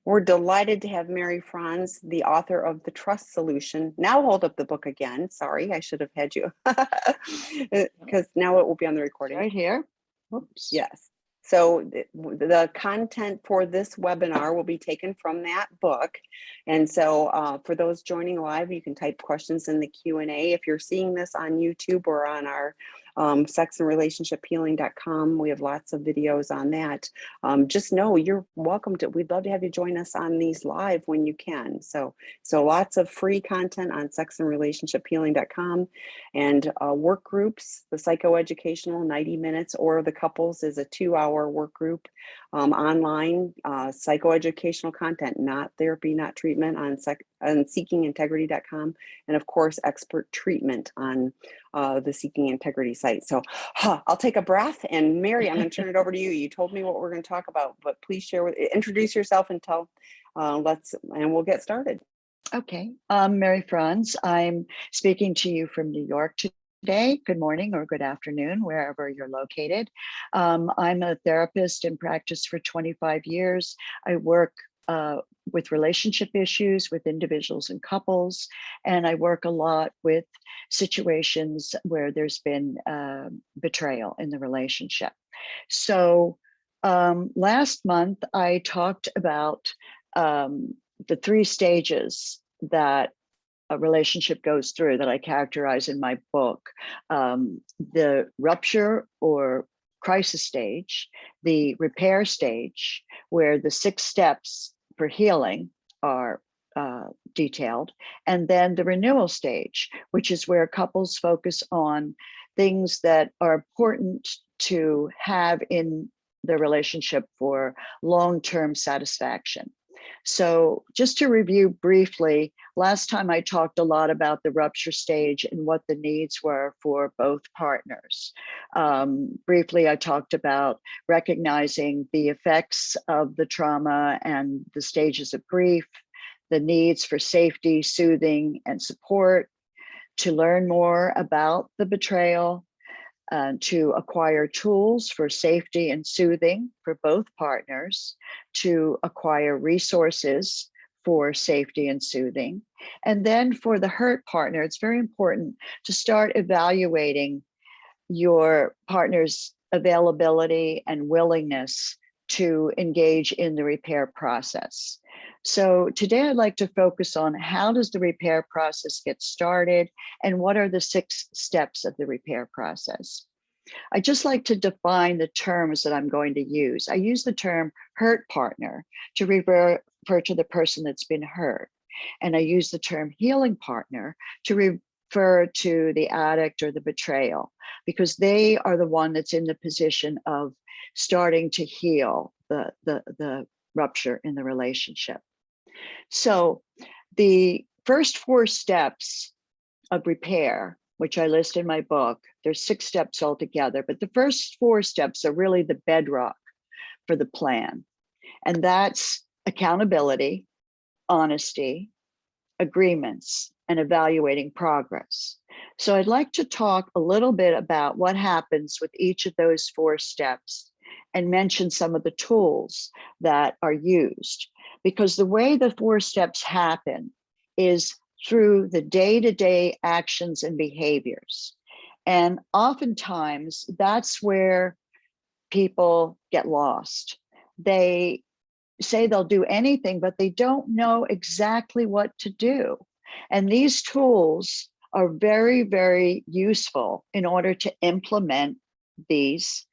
We're delighted to have Mary Frons, the author of The Trust Solution. Now hold up the book again. Sorry, I should have had you, because now it will be on the recording. Right here. Whoops. Yes. So the content for this webinar will be taken from that book. And so for those joining live, you can type questions in the Q&A. If you're seeing this on YouTube or on our sexandrelationshiphealing.com, we have lots of videos on that. Just know you're welcome to, we'd love to have you join us on these live when you can. So lots of free content on sexandrelationshiphealing.com, and work groups, the psychoeducational 90 minutes, or the couples is a 2-hour work group online, psychoeducational content, not therapy, not treatment, on seekingintegrity.com, and of course expert treatment on the Seeking Integrity site. So I'll take a breath, and Mary, I'm going to turn it over to you. You told me what we're going to talk about, but please share introduce yourself and tell and we'll get started. Okay, I'm Mary Frons. I'm speaking to you from New York today. Good morning or good afternoon, wherever you're located. I'm a therapist in practice for 25 years. I work with relationship issues with individuals and couples, and I work a lot with situations where there's been betrayal in the relationship. So last month I talked about the 3 stages that a relationship goes through that I characterize in my book: the rupture or crisis stage, the repair stage, where the 6 steps for healing are detailed, and then the renewal stage, which is where couples focus on things that are important to have in the relationship for long-term satisfaction. So just to review briefly, last time I talked a lot about the rupture stage and what the needs were for both partners. Briefly, I talked about recognizing the effects of the trauma and the stages of grief, the needs for safety, soothing, and support, to learn more about the betrayal, to acquire tools for safety and soothing for both partners, to acquire resources for safety and soothing. And then for the hurt partner, it's very important to start evaluating your partner's availability and willingness to engage in the repair process. So today I'd like to focus on how does the repair process get started and what are the 6 steps of the repair process. I just like to define the terms that I'm going to use. I use the term hurt partner to refer to the person that's been hurt. And I use the term healing partner to refer to the addict or the betrayal, because they are the one that's in the position of starting to heal the rupture in the relationship. So the first 4 steps of repair, which I list in my book, there's 6 steps altogether, but the first 4 steps are really the bedrock for the plan. And that's accountability, honesty, agreements, and evaluating progress. So I'd like to talk a little bit about what happens with each of those 4 steps and mention some of the tools that are used, because the way the 4 steps happen is through the day-to-day actions and behaviors. And oftentimes that's where people get lost. They say they'll do anything, but they don't know exactly what to do. And these tools are very, very useful in order to implement these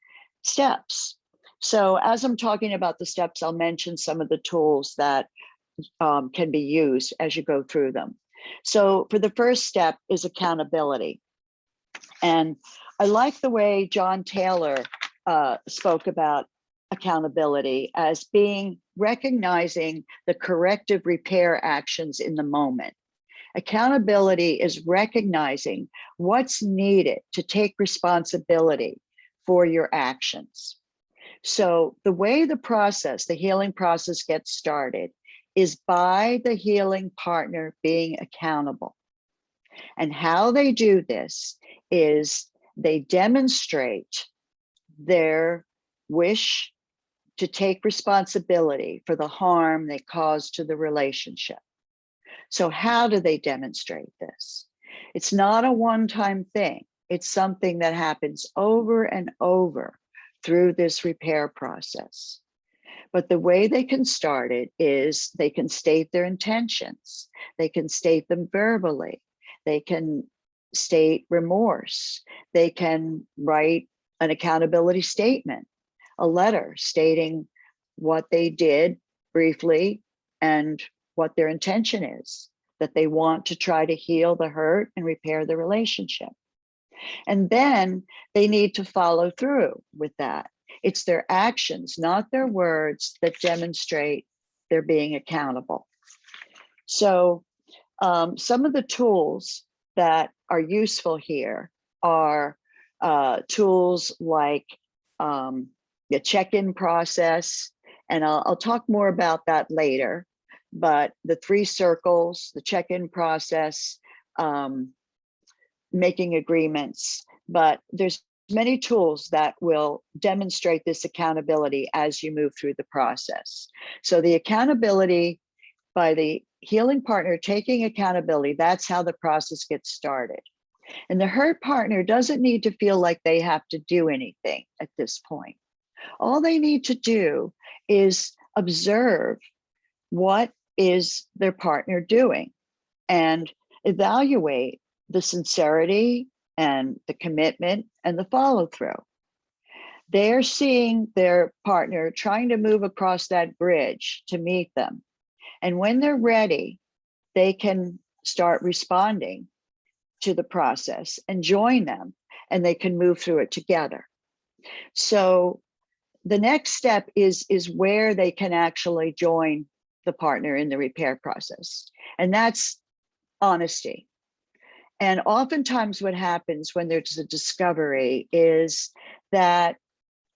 steps. So as I'm talking about the steps, I'll mention some of the tools that can be used as you go through them. So for the first step is accountability. And I like the way John Taylor spoke about accountability as being recognizing the corrective repair actions in the moment. Accountability is recognizing what's needed to take responsibility for your actions. So the way the healing process gets started is by the healing partner being accountable. And how they do this is they demonstrate their wish to take responsibility for the harm they caused to the relationship. So how do they demonstrate this? It's not a one-time thing. It's something that happens over and over through this repair process. But the way they can start it is they can state their intentions. They can state them verbally. They can state remorse. They can write an accountability statement, a letter stating what they did briefly and what their intention is, that they want to try to heal the hurt and repair the relationship. And then they need to follow through with that. It's their actions, not their words, that demonstrate they're being accountable. So some of the tools that are useful here are tools like the check-in process, and I'll talk more about that later, but the 3 circles, the check-in process, making agreements, but there's many tools that will demonstrate this accountability as you move through the process. So the accountability by the healing partner taking accountability, that's how the process gets started. And the hurt partner doesn't need to feel like they have to do anything at this point. All they need to do is observe what is their partner doing and evaluate the sincerity and the commitment and the follow through. They're seeing their partner trying to move across that bridge to meet them. And when they're ready, they can start responding to the process and join them, and they can move through it together. So the next step is where they can actually join the partner in the repair process. And that's honesty. And oftentimes what happens when there's a discovery is that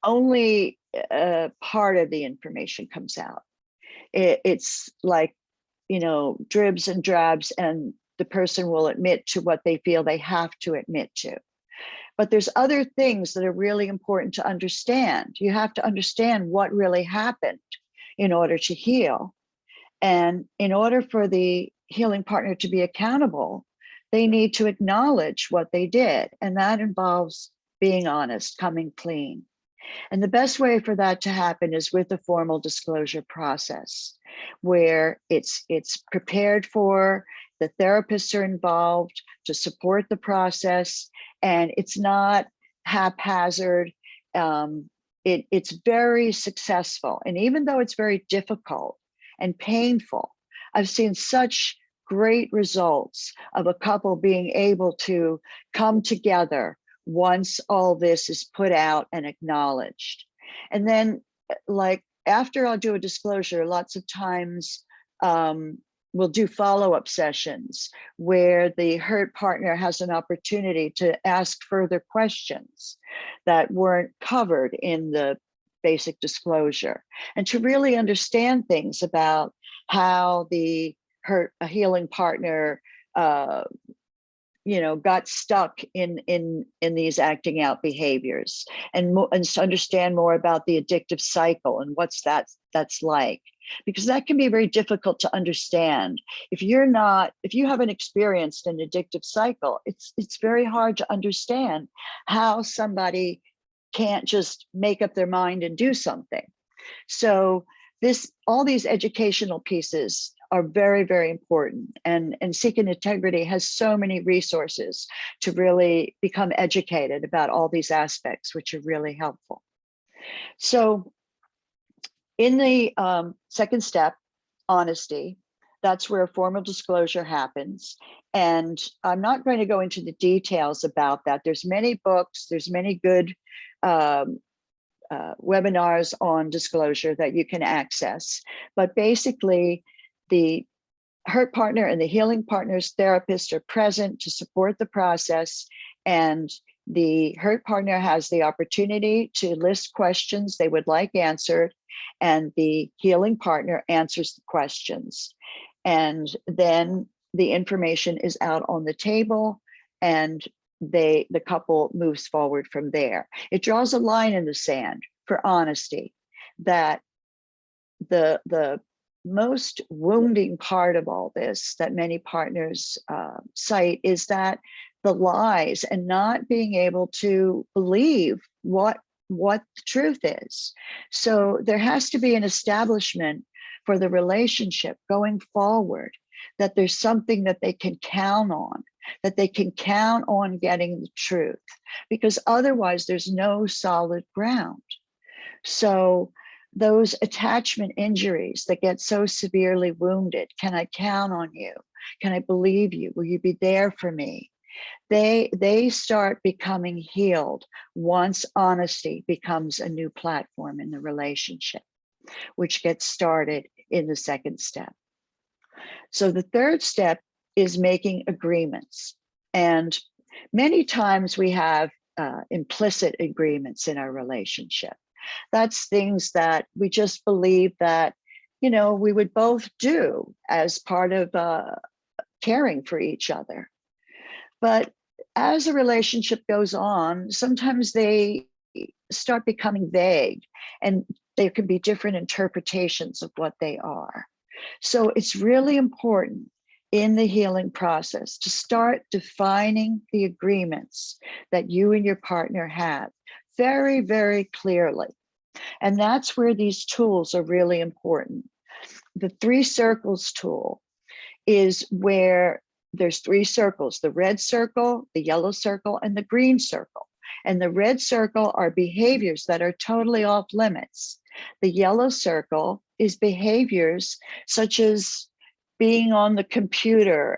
only part of the information comes out. It's like, you know, dribs and drabs, and the person will admit to what they feel they have to admit to. But there's other things that are really important to understand. You have to understand what really happened in order to heal. And in order for the healing partner to be accountable, they need to acknowledge what they did. And that involves being honest, coming clean. And the best way for that to happen is with a formal disclosure process where it's prepared for, the therapists are involved to support the process, and it's not haphazard. It's very successful. And even though it's very difficult and painful, I've seen such great results of a couple being able to come together once all this is put out and acknowledged. And then, like, after I'll do a disclosure, lots of times we'll do follow-up sessions where the hurt partner has an opportunity to ask further questions that weren't covered in the basic disclosure, and to really understand things about how the healing partner got stuck in these acting out behaviors, and to understand more about the addictive cycle and what's that's like, because that can be very difficult to understand. If you haven't experienced an addictive cycle, it's very hard to understand how somebody can't just make up their mind and do something. So all these educational pieces are very, very important. And Seeking Integrity has so many resources to really become educated about all these aspects, which are really helpful. So in the second step, honesty, that's where a formal disclosure happens. And I'm not going to go into the details about that. There's many books, there's many good webinars on disclosure that you can access. But basically, the hurt partner and the healing partner's therapist are present to support the process, and the hurt partner has the opportunity to list questions they would like answered, and the healing partner answers the questions. And then the information is out on the table, and the couple moves forward from there. It draws a line in the sand for honesty, that the most wounding part of all this that many partners cite is that the lies and not being able to believe what the truth is. So there has to be an establishment for the relationship going forward, that there's something that they can count on, that they can count on getting the truth, because otherwise there's no solid ground. So those attachment injuries that get so severely wounded, can I count on you? Can I believe you? Will you be there for me? They start becoming healed once honesty becomes a new platform in the relationship, which gets started in the second step. So the third step is making agreements. And many times we have implicit agreements in our relationship. That's things that we just believe that, we would both do as part of caring for each other. But as a relationship goes on, sometimes they start becoming vague, and there can be different interpretations of what they are. So it's really important in the healing process to start defining the agreements that you and your partner have very, very clearly. And that's where these tools are really important. The 3 circles tool is where there's 3 circles: the red circle, the yellow circle, and the green circle. And the red circle are behaviors that are totally off limits. The yellow circle is behaviors such as being on the computer,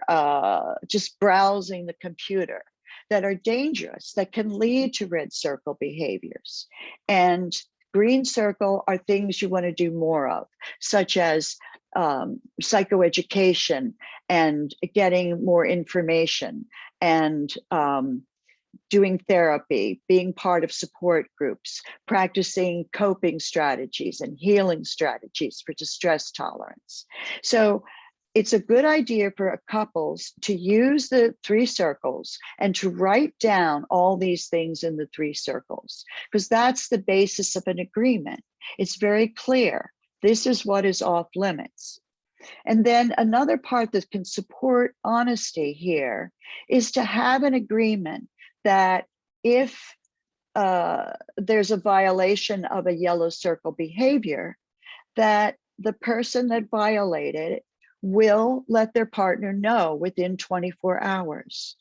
just browsing the computer, that are dangerous, that can lead to red circle behaviors. And green circle are things you want to do more of, such as psychoeducation and getting more information, and doing therapy, being part of support groups, practicing coping strategies and healing strategies for distress tolerance. So it's a good idea for couples to use the 3 circles and to write down all these things in the 3 circles, because that's the basis of an agreement. It's very clear. This is what is off limits. And then another part that can support honesty here is to have an agreement that if there's a violation of a yellow circle behavior, that the person that violated will let their partner know within 24 hours.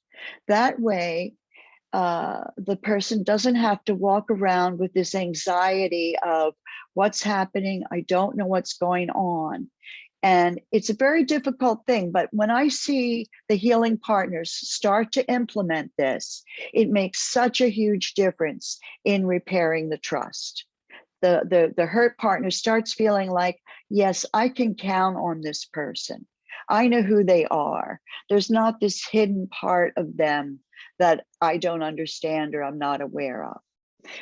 That way, the person doesn't have to walk around with this anxiety of what's happening, I don't know what's going on. And it's a very difficult thing, but when I see the healing partners start to implement this, it makes such a huge difference in repairing the trust. The hurt partner starts feeling like, yes, I can count on this person. I know who they are. There's not this hidden part of them that I don't understand or I'm not aware of.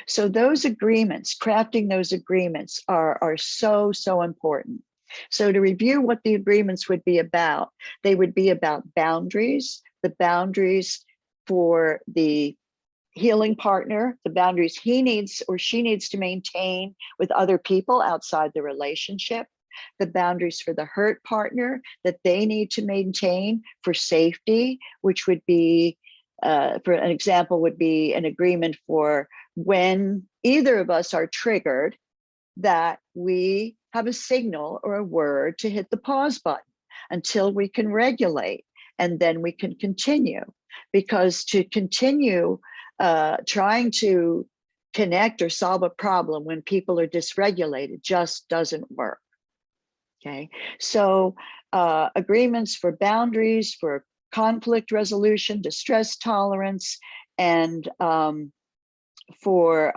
So those agreements, crafting those agreements are so, so important. So to review what the agreements would be about, they would be about boundaries, the boundaries for the healing partner, the boundaries he needs or she needs to maintain with other people outside the relationship, the boundaries for the hurt partner that they need to maintain for safety, which would be, for an example, would be an agreement for when either of us are triggered, that we have a signal or a word to hit the pause button until we can regulate, and then we can continue. Because to continue trying to connect or solve a problem when people are dysregulated just doesn't work. Okay, so agreements for boundaries, for conflict resolution, distress tolerance, and for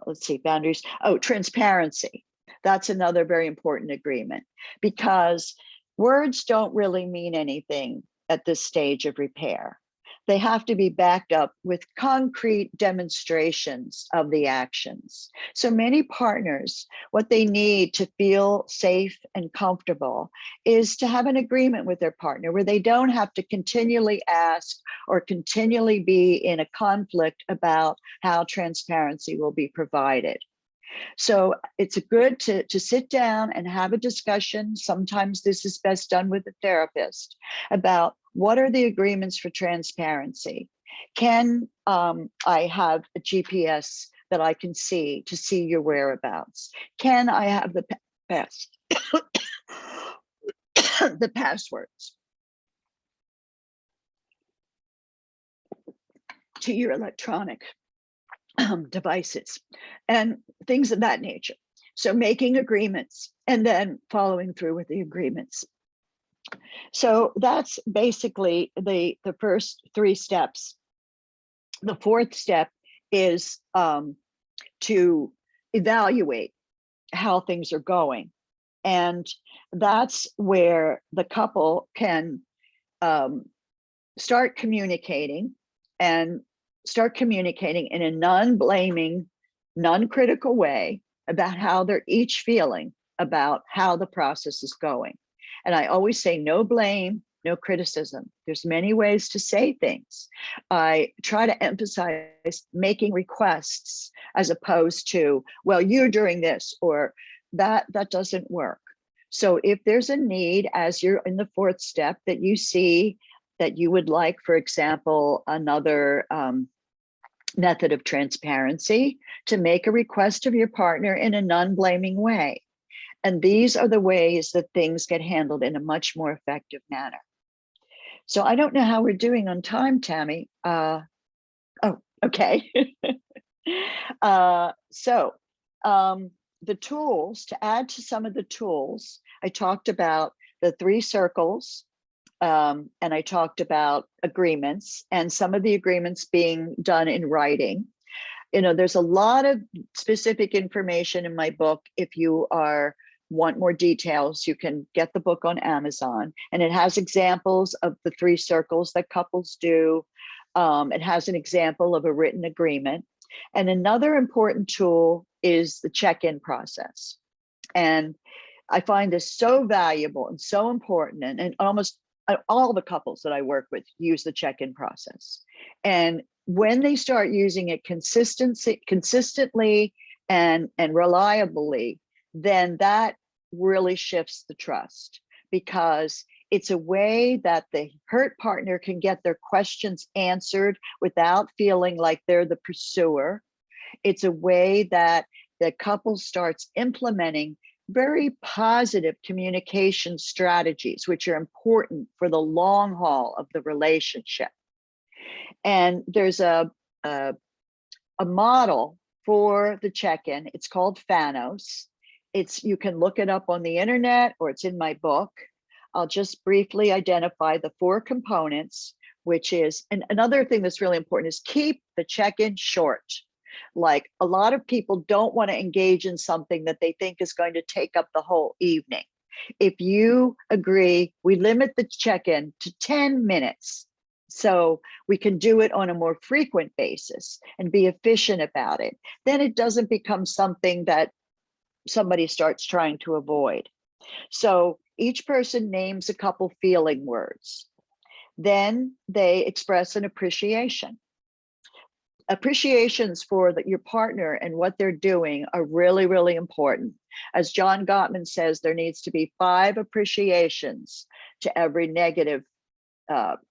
let's see, boundaries. Oh, transparency. That's another very important agreement, because words don't really mean anything at this stage of repair. They have to be backed up with concrete demonstrations of the actions. So many partners, what they need to feel safe and comfortable is to have an agreement with their partner where they don't have to continually ask or continually be in a conflict about how transparency will be provided. So it's good to sit down and have a discussion. Sometimes this is best done with a therapist about what are the agreements for transparency. Can I have a GPS that I can see to see your whereabouts? Can I have the pass the passwords to your electronic devices and things of that nature? So making agreements and then following through with the agreements. So that's basically the first three steps. The fourth step is to evaluate how things are going. And that's where the couple can start communicating in a non-blaming, non-critical way about how they're each feeling about how the process is going. And I always say no blame, no criticism. There's many ways to say things. I try to emphasize making requests as opposed to, well, you're doing this, or that doesn't work. So if there's a need, as you're in the fourth step, that you see that you would like, for example, another method of transparency, to make a request of your partner in a non-blaming way. And these are the ways that things get handled in a much more effective manner. So I don't know how we're doing on time, Tammy. Oh, okay. The tools, to add to some of the tools, I talked about the 3 circles, and I talked about agreements, and some of the agreements being done in writing. You know, there's a lot of specific information in my book. If you want more details, you can get the book on Amazon, and it has examples of the 3 circles that couples do. It has an example of a written agreement. And another important tool is the check-in process. And I find this so valuable and so important, and almost all the couples that I work with use the check-in process. And when they start using it consistently and reliably, then that really shifts the trust, because it's a way that the hurt partner can get their questions answered without feeling like they're the pursuer. It's a way that the couple starts implementing very positive communication strategies, which are important for the long haul of the relationship. And there's a model for the check-in. It's called Frons. You can look it up on the internet, or it's in my book. I'll just briefly identify the 4 components, which is, and another thing that's really important is keep the check-in short. Like, a lot of people don't want to engage in something that they think is going to take up the whole evening. If you agree, we limit the check-in to 10 minutes, so we can do it on a more frequent basis and be efficient about it, then it doesn't become something that somebody starts trying to avoid. So each person names a couple feeling words. Then they express an appreciation. Appreciations for your partner and what they're doing are really, really important. As John Gottman says, there needs to be 5 appreciations to every negative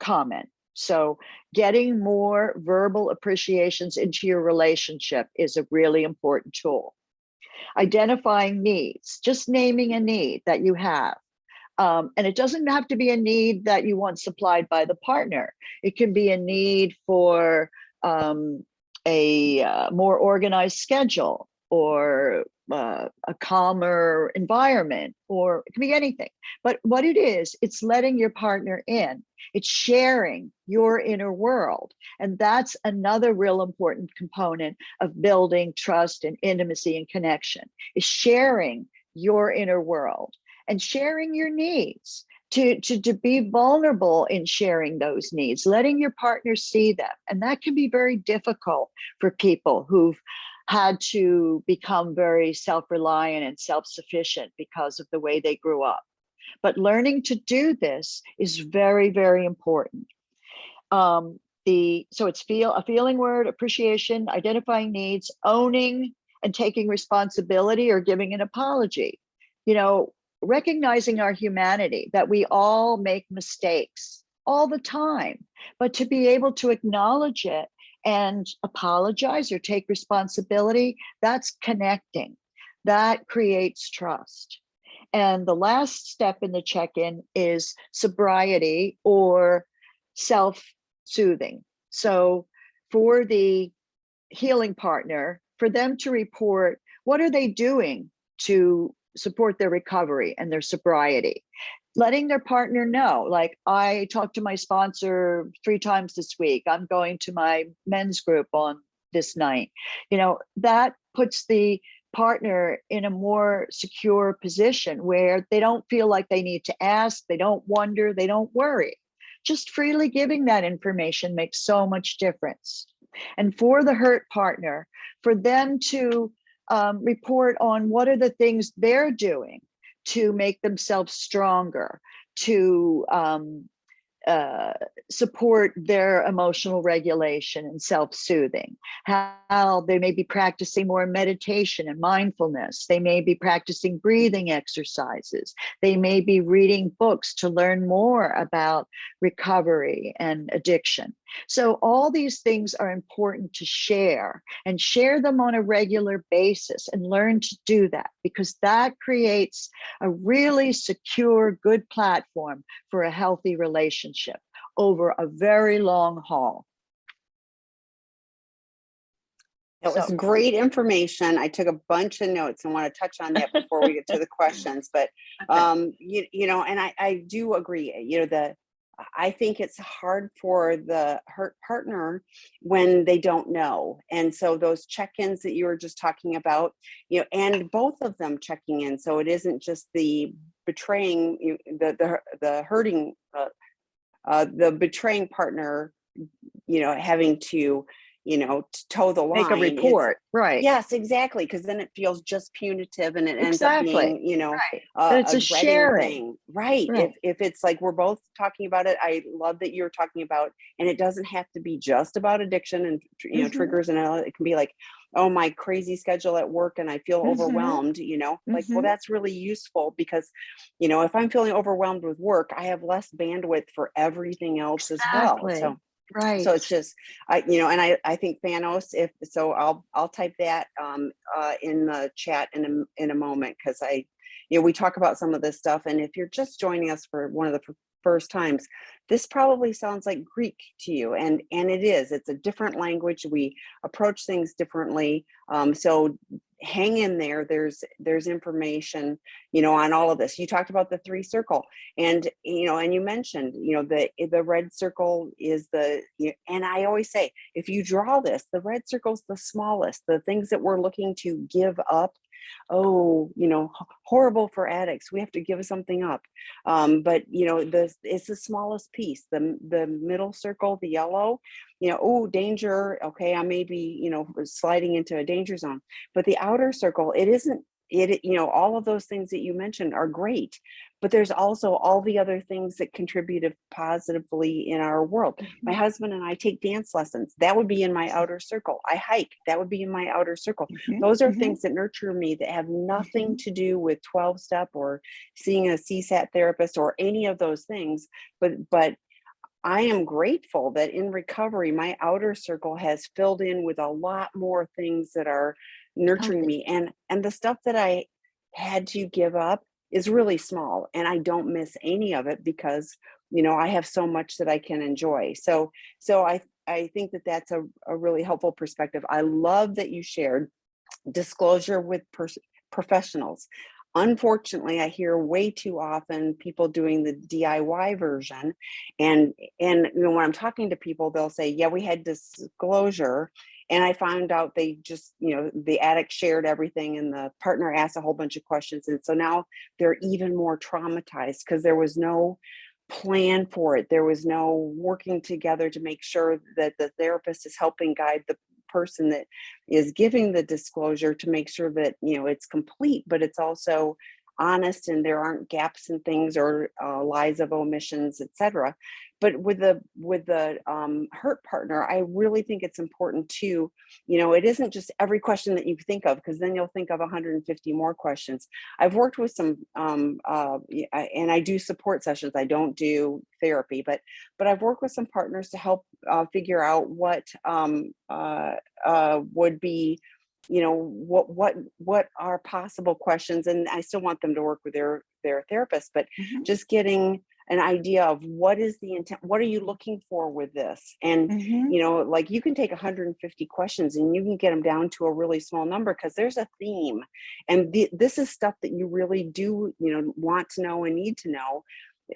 comment. So getting more verbal appreciations into your relationship is a really important tool. Identifying needs, just naming a need that you have. And it doesn't have to be a need that you want supplied by the partner. It can be a need for a more organized schedule, or a calmer environment, or it can be anything. But what it is, it's letting your partner in. It's sharing your inner world. And that's another real important component of building trust and intimacy and connection, is sharing your inner world and sharing your needs. To be vulnerable in sharing those needs, letting your partner see them. And that can be very difficult for people who've had to become very self-reliant and self-sufficient because of the way they grew up. But learning to do this is very, very important. So it's a feeling word, appreciation, identifying needs, owning and taking responsibility or giving an apology. You know, recognizing our humanity, that we all make mistakes all the time, but to be able to acknowledge it and apologize or take responsibility, that's connecting. That creates trust. And the last step in the check-in is sobriety or self-soothing. So for the healing partner, for them to report what are they doing to support their recovery and their sobriety, letting their partner know, like, I talked to my sponsor 3 times this week, I'm going to my men's group on this night. You know, that puts the partner in a more secure position where they don't feel like they need to ask, they don't wonder, they don't worry. Just freely giving that information makes so much difference. And for the hurt partner, for them to report on what are the things they're doing to make themselves stronger, to support their emotional regulation and self-soothing, how they may be practicing more meditation and mindfulness. They may be practicing breathing exercises. They may be reading books to learn more about recovery and addiction. So all these things are important to share, and share them on a regular basis, and learn to do that, because that creates a really secure, good platform for a healthy relationship over a very long haul. That was great information. I took a bunch of notes and want to touch on that before we get to the questions. But you know, and I do agree. You know, I think it's hard for the hurt partner when they don't know. And so those check-ins that you were just talking about, you know, and both of them checking in. So it isn't just the betraying, the hurting, the betraying partner, you know, having to, you know, toe the line. Make a report, right? Yes, exactly. Because then it feels just punitive, and it ends up being, you know, it's a sharing thing, right? If it's like we're both talking about it, I love that you're talking about, and it doesn't have to be just about addiction and, you know, triggers, and it can be like, oh, my crazy schedule at work and I feel overwhelmed, you know, like, well, that's really useful, because, you know, if I'm feeling overwhelmed with work, I have less bandwidth for everything else as well. So right. So it's just, you know, and I think Thanos, if so, I'll type that in the chat in a moment, because you know, we talk about some of this stuff, and if you're just joining us for one of the first times, this probably sounds like Greek to you, and it is. It's a different language. We approach things differently. So hang in there. There's information, you know, on all of this. You talked about the 3 circle, and, you know, and you mentioned, you know, the red circle is and I always say, if you draw this, the red circle's the smallest, the things that we're looking to give up. Oh, you know, horrible for addicts, we have to give something up. But, you know, it's the smallest piece. The middle circle, the yellow, you know, oh, danger. Okay, I may be, you know, sliding into a danger zone. But the outer circle, it isn't. You know, all of those things that you mentioned are great, but there's also all the other things that contributed positively in our world. My husband and I take dance lessons. That would be in my outer circle. I hike. That would be in my outer circle. Those are things that nurture me, that have nothing to do with 12-step or seeing a CSAT therapist or any of those things. But I am grateful that in recovery, my outer circle has filled in with a lot more things that are nurturing me. And the stuff that I had to give up is really small, and I don't miss any of it, because, you know, I have so much that I can enjoy. So I think that that's a really helpful perspective. I love that you shared disclosure with professionals. Unfortunately, I hear way too often people doing the DIY version, and you know, when I'm talking to people, they'll say, yeah, we had disclosure, and I found out they just, you know, the addict shared everything and the partner asked a whole bunch of questions, and so now they're even more traumatized because there was no plan for it. There was no working together to make sure that the therapist is helping guide the person that is giving the disclosure to make sure that, you know, it's complete, but it's also honest and there aren't gaps in things or lies of omissions, etc. but with the hurt partner, I really think it's important to, it isn't just every question that you think of, because then you'll think of 150 more questions. I've worked with some, and I do support sessions. I don't do therapy, but I've worked with some partners to help figure out what would be, what are possible questions. And I still want them to work with their therapist, but Mhm. just getting an idea of what is the intent, what are you looking for with this? And Mhm. like, you can take 150 questions and you can get them down to a really small number, because there's a theme, and this is stuff that you really do want to know and need to know.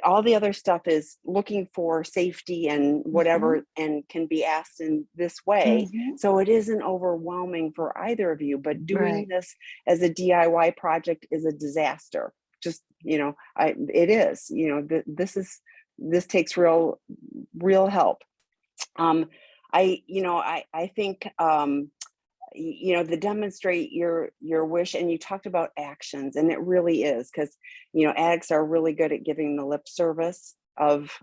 All the other stuff is looking for safety and Mhm. whatever, and can be asked in this way. Mhm. So it isn't overwhelming for either of you, but doing Right. this as a DIY project is a disaster. Just, it is, this takes real help. I think, the demonstrate your wish, and you talked about actions, and it really is, because addicts are really good at giving the lip service of,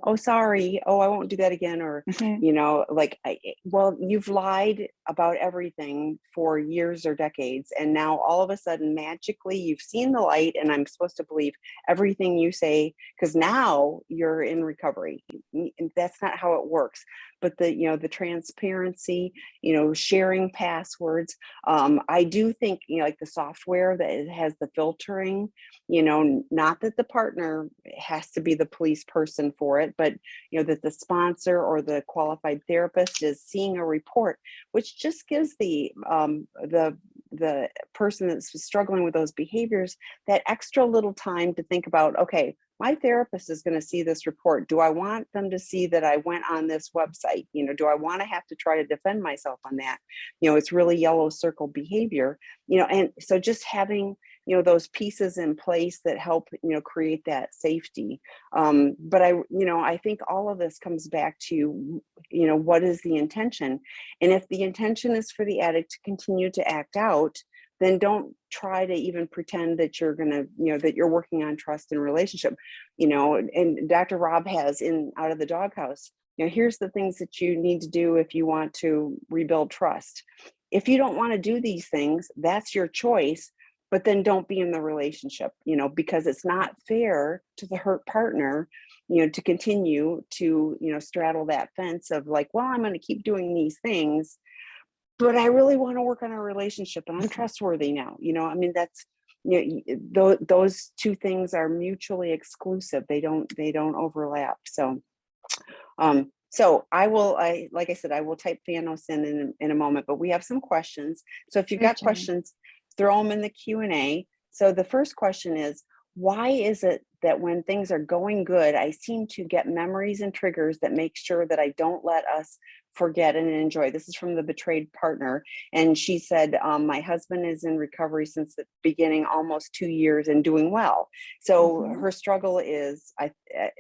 oh, sorry, oh, I won't do that again, or Mhm. like, well, you've lied about everything for years or decades, and now all of a sudden, magically, you've seen the light, and I'm supposed to believe everything you say because now you're in recovery. And that's not how it works. But the transparency, sharing passwords. I do think, like the software that it has the filtering, not that the partner has to be the police person for it, but that the sponsor or the qualified therapist is seeing a report, which just gives the person that's struggling with those behaviors that extra little time to think about, okay, my therapist is going to see this report. Do I want them to see that I went on this website? Do I want to have to try to defend myself on that? It's really yellow circle behavior, and so just having, those pieces in place that help, create that safety. But I think all of this comes back to, what is the intention? And if the intention is for the addict to continue to act out, then don't try to even pretend that you're going to, that you're working on trust and relationship. And Dr. Rob has in Out of the Doghouse, here's the things that you need to do if you want to rebuild trust. If you don't want to do these things, that's your choice, but then don't be in the relationship, because it's not fair to the hurt partner, to continue to, straddle that fence of like, well, I'm going to keep doing these things, but I really want to work on our relationship and I'm trustworthy now. I mean, that's, those two things are mutually exclusive. They don't overlap. So like I said, I will type Thanos in a moment, but we have some questions. So if you've Sure got thing. questions, throw them in the Q&A. So the first question is, why is it that when things are going good, I seem to get memories and triggers that make sure that I don't let us forget and enjoy? This is from the betrayed partner. And she said, my husband is in recovery since the beginning, almost 2 years, and doing well. So Mhm. her struggle is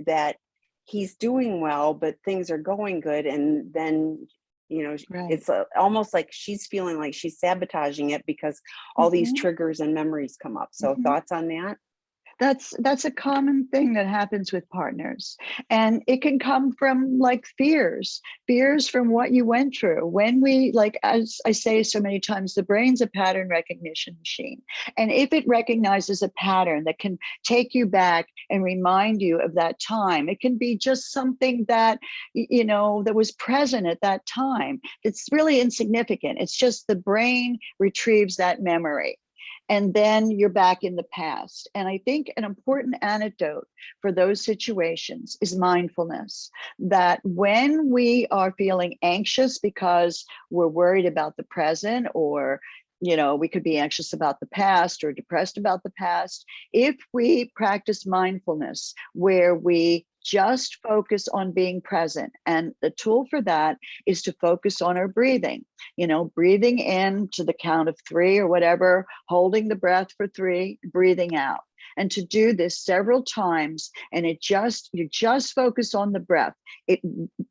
that he's doing well, but things are going good. And then, Right. it's almost like she's feeling like she's sabotaging it because all these Mhm. triggers and memories come up. So Mhm. thoughts on that? That's a common thing that happens with partners. And it can come from like fears from what you went through. When we, like, as I say so many times, the brain's a pattern recognition machine. And if it recognizes a pattern that can take you back and remind you of that time, it can be just something that, that was present at that time. It's really insignificant. It's just the brain retrieves that memory, and then you're back in the past. And I think an important antidote for those situations is mindfulness. That when we are feeling anxious because we're worried about the present, or we could be anxious about the past or depressed about the past, if we practice mindfulness where we just focus on being present, and the tool for that is to focus on our breathing, breathing in to the count of 3 or whatever, holding the breath for 3, breathing out. And to do this several times, and you just focus on the breath, it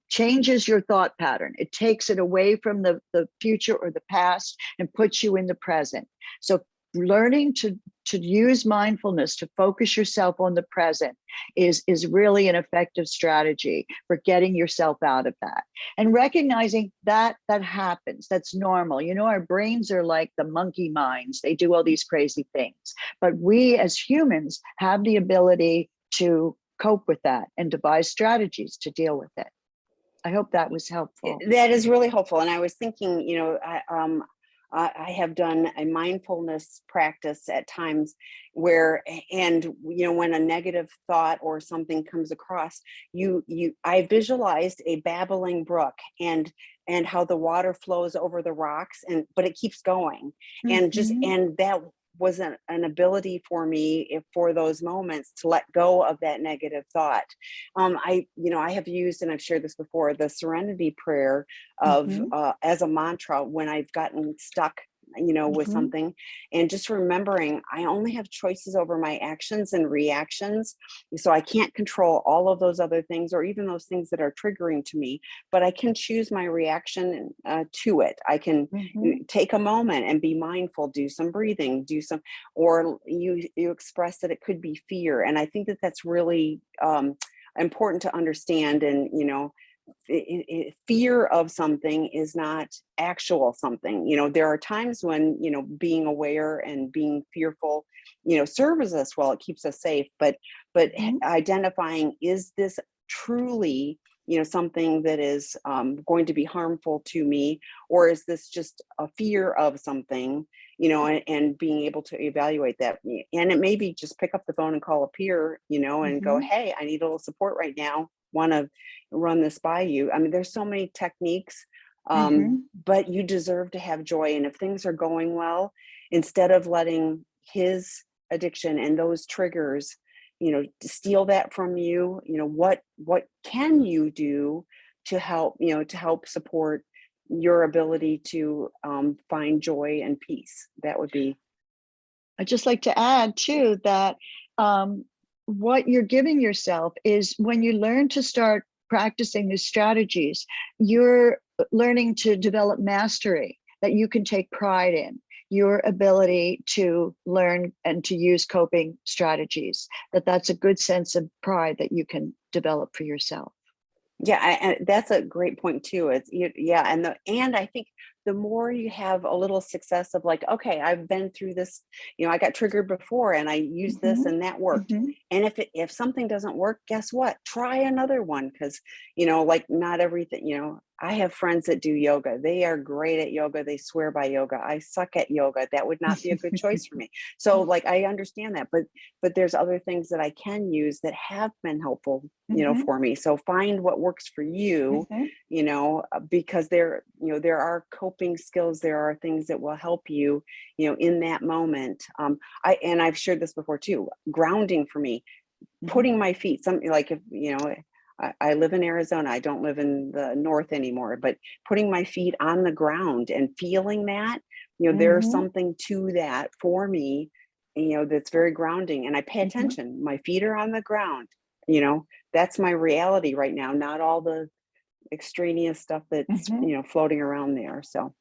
changes your thought pattern. It takes it away from the future or the past and puts you in the present. So learning to to use mindfulness to focus yourself on the present is really an effective strategy for getting yourself out of that, and recognizing that that happens. That's normal. You know, our brains are like the monkey minds. They do all these crazy things, but we as humans have the ability to cope with that and devise strategies to deal with it. I hope that was helpful. That is really helpful. And I was thinking, you know, I have done a mindfulness practice at times where, and you know, when a negative thought or something comes across, I visualized a babbling brook and how the water flows over the rocks, but it keeps going, and that was an ability for me for those moments to let go of that negative thought. I have used, and I've shared this before, the serenity prayer of as a mantra when I've gotten stuck, you know, with something, and just remembering I only have choices over my actions and reactions. So I can't control all of those other things, or even those things that are triggering to me, but I can choose my reaction to it. I can take a moment and be mindful, do some breathing, or you express that it could be fear. And I think that that's really important to understand. And, you know, fear of something is not actual something. You know, there are times when, you know, being aware and being fearful, you know, serves us well, it keeps us safe, but identifying, is this truly, you know, something that is going to be harmful to me, or is this just a fear of something, you know, and being able to evaluate that. And it may be just pick up the phone and call a peer, you know, and go, hey, I need a little support right now, want to run this by you. I mean, there's so many techniques, but you deserve to have joy. And if things are going well, instead of letting his addiction and those triggers, you know, steal that from you, you know, what can you do to help, you know, to help support your ability to find joy and peace? That would be. I'd just like to add too that what you're giving yourself is, when you learn to start practicing these strategies, you're learning to develop mastery that you can take pride in, your ability to learn and to use coping strategies, that's a good sense of pride that you can develop for yourself. Yeah, and that's a great point too. And I think the more you have a little success of like, okay, I've been through this, you know, I got triggered before and I used this and that worked. And if something doesn't work, guess what? Try another one, because, you know, like not everything, you know, I have friends that do yoga. They are great at yoga. They swear by yoga. I suck at yoga. That would not be a good choice for me. So like, I understand that, but there's other things that I can use that have been helpful, you know, for me. So find what works for you, you know, because there are coping skills. There are things that will help you, you know, in that moment. I've shared this before too, grounding for me, putting my feet, something like, if, you know, I live in Arizona. I don't live in the north anymore, but putting my feet on the ground and feeling that, you know, there's something to that for me, you know, that's very grounding. And I pay attention. My feet are on the ground, you know, that's my reality right now, not all the extraneous stuff that's, you know, floating around there. So,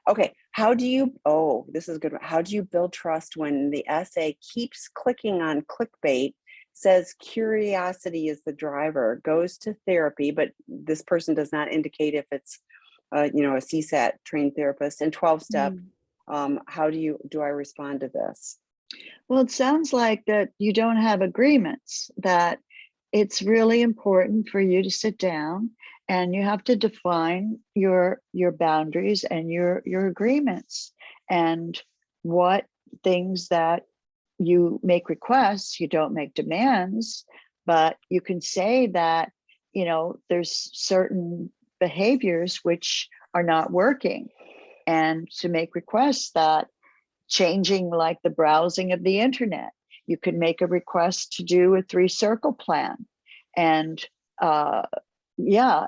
okay. This is good. How do you build trust when the essay keeps clicking on clickbait, says curiosity is the driver, goes to therapy, but this person does not indicate if it's, you know, a CSAT trained therapist, and 12-step. How do I respond to this? Well, it sounds like that you don't have agreements, that it's really important for you to sit down and you have to define your boundaries and your agreements, and what things that you make requests, you don't make demands, but you can say that, you know, there's certain behaviors which are not working, and to make requests that changing, like the browsing of the internet, you can make a request to do a 3-circle plan. And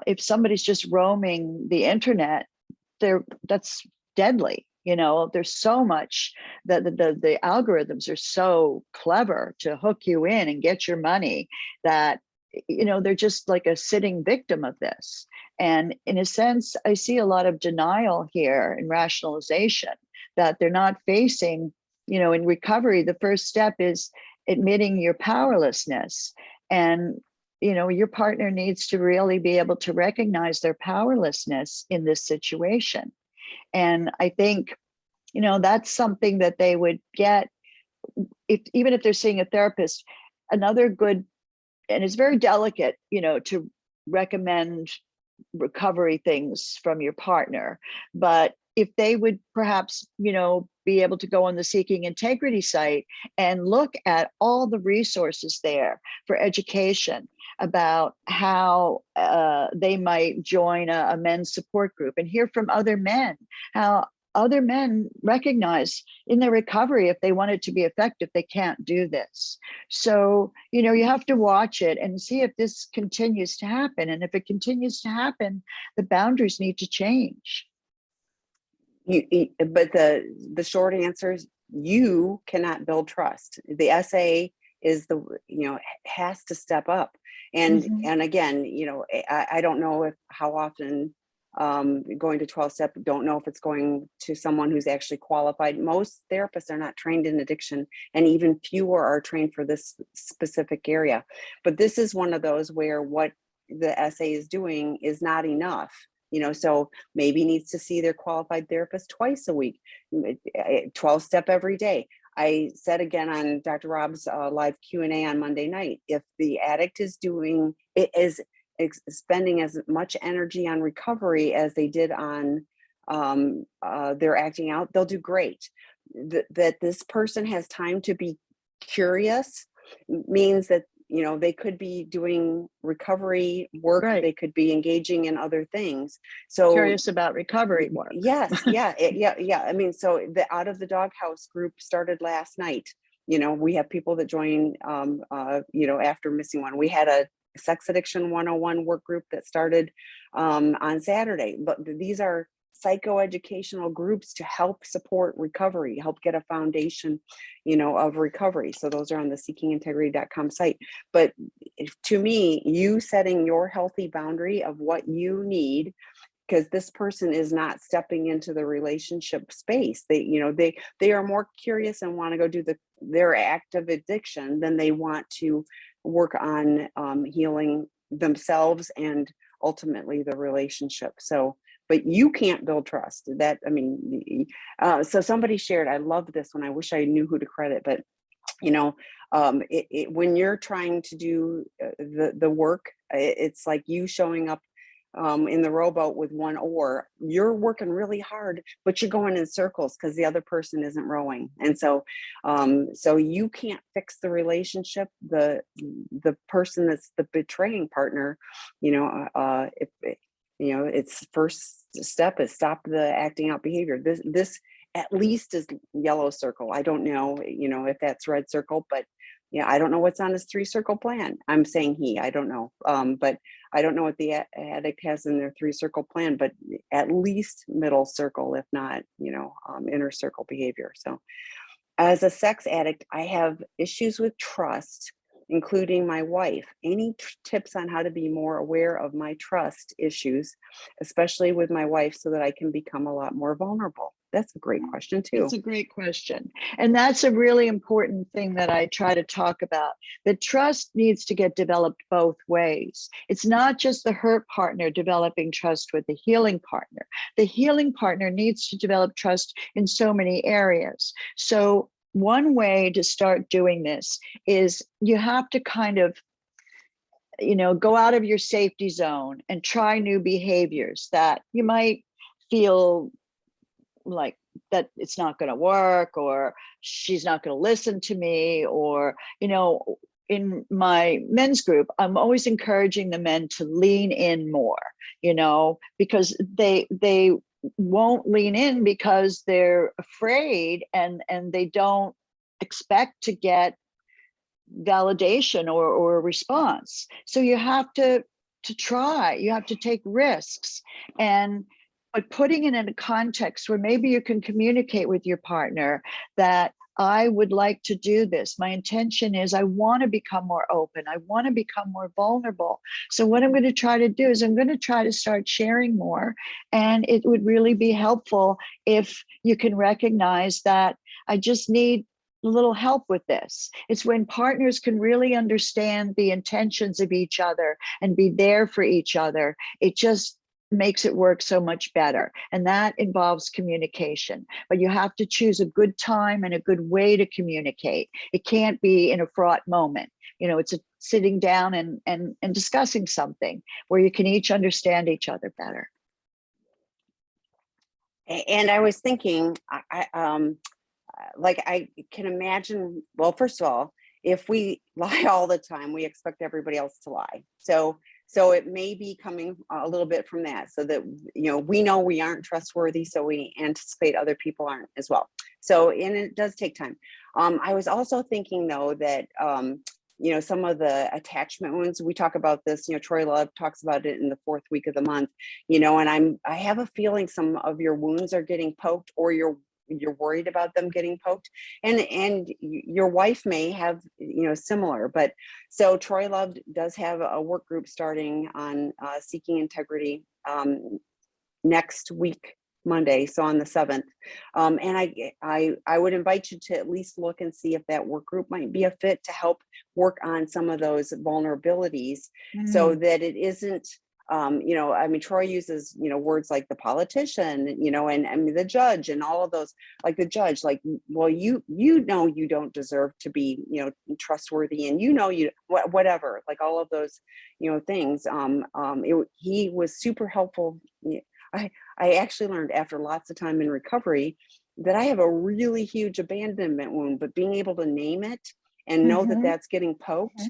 if somebody's just roaming the internet, that's deadly. You know, there's so much that the algorithms are so clever to hook you in and get your money that, you know, they're just like a sitting victim of this. And in a sense, I see a lot of denial here and rationalization, that they're not facing in recovery, the first step is admitting your powerlessness. And, your partner needs to really be able to recognize their powerlessness in this situation. And I think, that's something that they would get even if they're seeing a therapist. Another good, and it's very delicate, to recommend recovery things from your partner. But if they would perhaps, be able to go on the Seeking Integrity site and look at all the resources there for education about how they might join a men's support group and hear from other men, how other men recognize in their recovery, if they want it to be effective, they can't do this. So, you have to watch it and see if this continues to happen. And if it continues to happen, the boundaries need to change. But the short answer is you cannot build trust. The SA is has to step up. And and again, I don't know how often going to 12-step, don't know if it's going to someone who's actually qualified. Most therapists are not trained in addiction, and even fewer are trained for this specific area. But this is one of those where what the SA is doing is not enough. So maybe needs to see their qualified therapist twice a week, 12-step every day. I said again on Dr. Rob's live Q&A on Monday night, if the addict is spending as much energy on recovery as they did on their acting out, they'll do great. That this person has time to be curious means that they could be doing recovery work. Right. They could be engaging in other things. So curious about recovery work. Yes. Yeah. Yeah. I mean, so the Out of the Doghouse group started last night. We have people that join, after missing one. We had a Sex Addiction 101 work group that started on Saturday. But these are psychoeducational groups to help support recovery, help get a foundation, of recovery. So those are on the seekingintegrity.com site. But to me, you setting your healthy boundary of what you need, because this person is not stepping into the relationship space. They are more curious and want to go do their act of addiction than they want to work on healing themselves and ultimately the relationship. So, but you can't build trust. So somebody shared, I love this one. I wish I knew who to credit, but when you're trying to do the work, it's like you showing up in the rowboat with one oar. You're working really hard, but you're going in circles because the other person isn't rowing. And so you can't fix the relationship. The person that's the betraying partner, its first step is stop the acting out behavior. This at least is yellow circle. I don't know, if that's red circle, but I don't know what's on his 3-circle plan. I'm saying I don't know. But I don't know what the addict has in their 3-circle plan, but at least middle circle, if not, inner circle behavior. So as a sex addict, I have issues with trust, including my wife. Any tips on how to be more aware of my trust issues, especially with my wife, so that I can become a lot more vulnerable? That's a great question too. It's a great question. And that's a really important thing that I try to talk about. The trust needs to get developed both ways. It's not just the hurt partner developing trust with the healing partner. The healing partner needs to develop trust in so many areas. So one way to start doing this is you have to kind of, go out of your safety zone and try new behaviors that you might feel like that it's not going to work, or she's not going to listen to me, or, in my men's group, I'm always encouraging the men to lean in more, because they won't lean in because they're afraid and they don't expect to get validation or a response. So you have to try, you have to take risks, but putting it in a context where maybe you can communicate with your partner that I would like to do this. My intention is I want to become more open. I want to become more vulnerable. So what I'm going to try to do is I'm going to try to start sharing more. And it would really be helpful if you can recognize that I just need a little help with this. It's when partners can really understand the intentions of each other and be there for each other. It just makes it work so much better. And that involves communication. But you have to choose a good time and a good way to communicate. It can't be in a fraught moment. It's a sitting down and discussing something where you can each understand each other better. And I was thinking, like I can imagine, well, first of all, if we lie all the time, we expect everybody else to lie. So it may be coming a little bit from that, so that, we know we aren't trustworthy, so we anticipate other people aren't as well. So, and it does take time. I was also thinking though that, some of the attachment wounds, we talk about this, Troy Love talks about it in the 4th week of the month, and I have a feeling some of your wounds are getting poked, or you're worried about them getting poked, and your wife may have, similar. But so Troy Love does have a work group starting on seeking integrity next week, Monday, so on the 7th. And I would invite you to at least look and see if that work group might be a fit to help work on some of those vulnerabilities, so that it isn't, Troy uses, words like the politician, and I mean, the judge, and all of those, like the judge, like, well, you don't deserve to be, trustworthy, and whatever, like all of those, things. He was super helpful. I actually learned after lots of time in recovery that I have a really huge abandonment wound, but being able to name it and know that that's getting poked,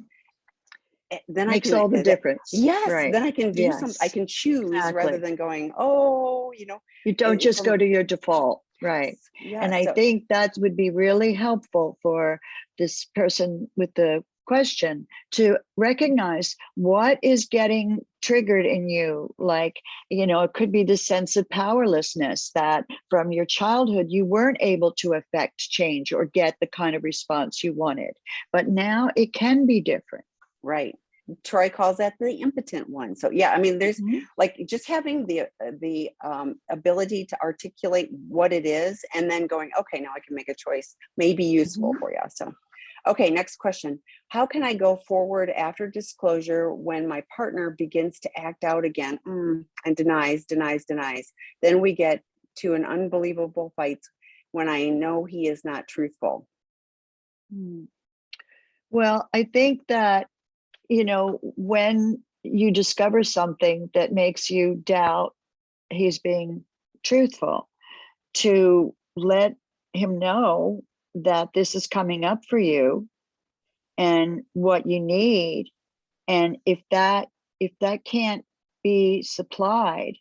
then Makes I can, all the difference. yes, Right. then I can do some, I can choose rather than going, oh, you don't just go to your default. Right. Yes, And I think that would be really helpful for this person with the question to recognize what is getting triggered in you. Like, it could be the sense of powerlessness that from your childhood, you weren't able to affect change or get the kind of response you wanted. But now it can be different. Right. Troy calls that the impotent one. So yeah, I mean, there's like just having the ability to articulate what it is, and then going, okay, now I can make a choice, may be useful for you. So, okay, next question. How can I go forward after disclosure when my partner begins to act out again and denies? Then we get to an unbelievable fight when I know he is not truthful. Well, I think that when you discover something that makes you doubt he's being truthful, to let him know that this is coming up for you and what you need. And if that can't be supplied,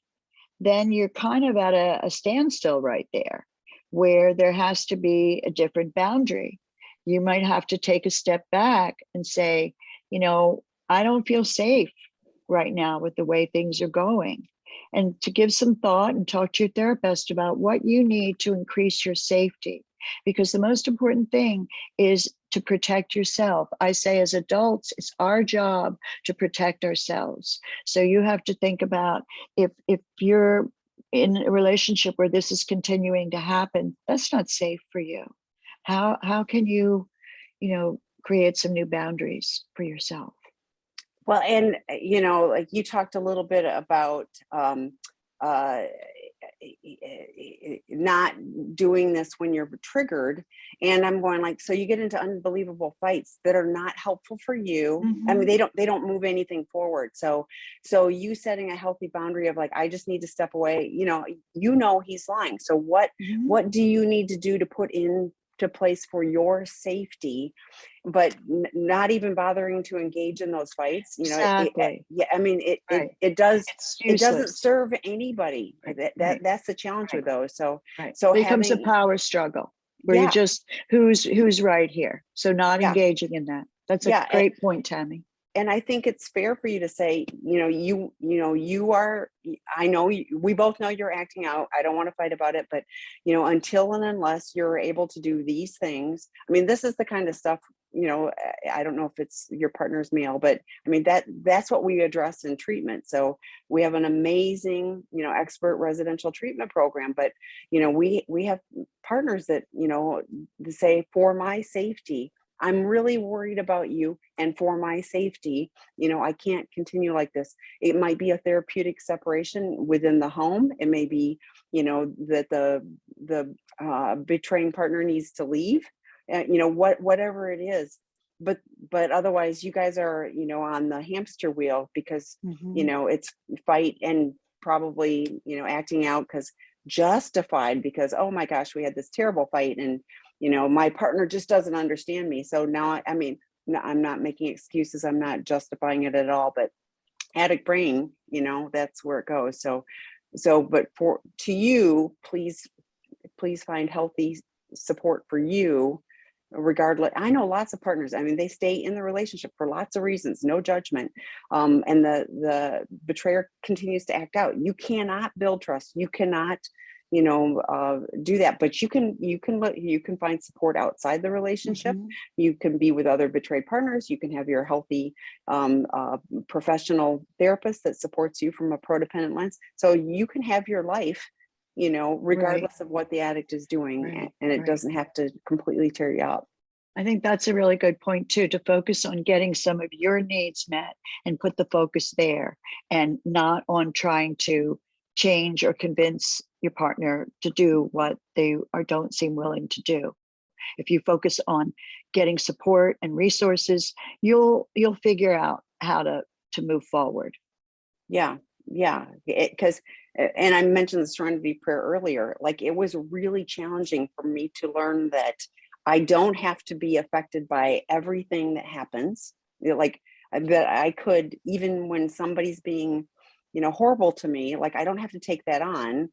then you're kind of at a standstill right there, where there has to be a different boundary. You might have to take a step back and say, I don't feel safe right now with the way things are going. And to give some thought and talk to your therapist about what you need to increase your safety. Because the most important thing is to protect yourself. I say, as adults, it's our job to protect ourselves. So you have to think about, if you're in a relationship where this is continuing to happen, that's not safe for you. How can you, create some new boundaries for yourself? Well, and like you talked a little bit about not doing this when you're triggered, and I'm going like, so you get into unbelievable fights that are not helpful for you. I mean, they don't move anything forward. So you setting a healthy boundary of like, I just need to step away. He's lying. So what do you need to do to put into place for your safety, but not even bothering to engage in those fights? Exactly. I mean, it doesn't serve anybody. That's the challenge with those. So it becomes a power struggle where you just, who's right here. So not engaging in that. That's a great point, Tammy. And I think it's fair for you to say, you are, I know we both know you're acting out. I don't want to fight about it, but, until and unless you're able to do these things, I mean, this is the kind of stuff I don't know if it's your partner's male, but I mean, that's what we address in treatment. So we have an amazing, expert residential treatment program, but, we have partners that, say, for my safety, I'm really worried about you. And for my safety, I can't continue like this. It might be a therapeutic separation within the home. It may be, that the betraying partner needs to leave, whatever it is. But otherwise, you guys are, on the hamster wheel because, it's fight and probably, acting out because justified because, oh my gosh, we had this terrible fight and, my partner just doesn't understand me. So now, I mean, no, I'm not making excuses. I'm not justifying it at all, but addict brain, that's where it goes. But to you, please find healthy support for you regardless. I know lots of partners, I mean, they stay in the relationship for lots of reasons, no judgment, and the betrayer continues to act out. You cannot build trust, you cannot do that, but you can find support outside the relationship. You can be with other betrayed partners, you can have your healthy professional therapist that supports you from a codependent lens, so you can have your life regardless of what the addict is doing, and it doesn't have to completely tear you up. I think that's a really good point too, to focus on getting some of your needs met and put the focus there and not on trying to change or convince your partner to do what they or don't seem willing to do. If you focus on getting support and resources, you'll figure out how to move forward. Yeah, because and I mentioned the serenity prayer earlier, like it was really challenging for me to learn that I don't have to be affected by everything that happens, like that I could, even when somebody's being horrible to me, like I don't have to take that on.